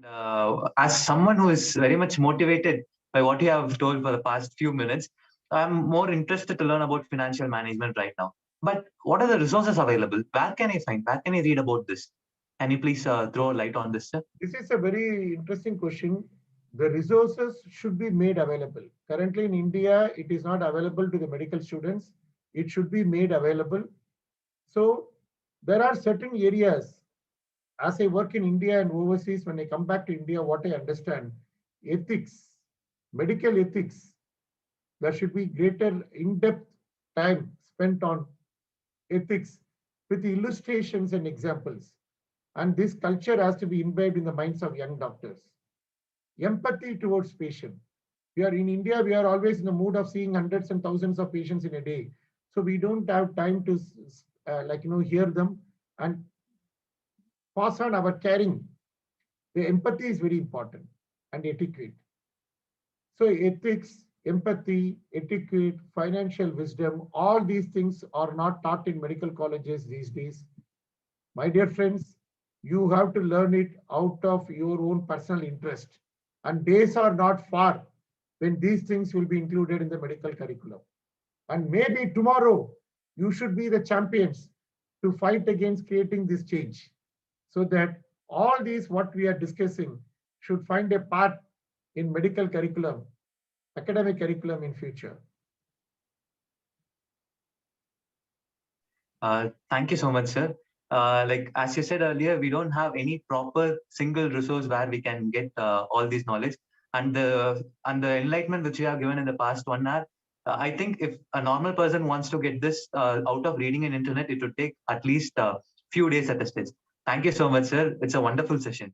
As someone who is very much motivated by what you have told for the past few minutes, I'm more interested to learn about financial management right now. But what are the resources available? Where can I find? Where can I read about this? Can you please throw a light on this, sir? This is a very interesting question. The resources should be made available. Currently in India, it is not available to the medical students. It should be made available. So there are certain areas, as I work in India and overseas, when I come back to India, what I understand, ethics, medical ethics, there should be greater in-depth time spent on ethics with illustrations and examples. And this culture has to be imbibed in the minds of young doctors. Empathy towards patient. We are in India, we are always in the mood of seeing hundreds and thousands of patients in a day. So we don't have time to hear them and pass on our caring. The empathy is very important and etiquette. So ethics, empathy, etiquette, financial wisdom, all these things are not taught in medical colleges these days. My dear friends, you have to learn it out of your own personal interest. And days are not far when these things will be included in the medical curriculum. And maybe tomorrow you should be the champions to fight against creating this change so that all these what we are discussing should find a part in medical curriculum, academic curriculum in future. Thank you so much, sir. Like as you said earlier, we don't have any proper single resource where we can get all these knowledge, and the enlightenment which you have given in the past 1 hour. I think if a normal person wants to get this out of reading an internet, it would take at least a few days at a stretch. Thank you so much, sir. It's a wonderful session.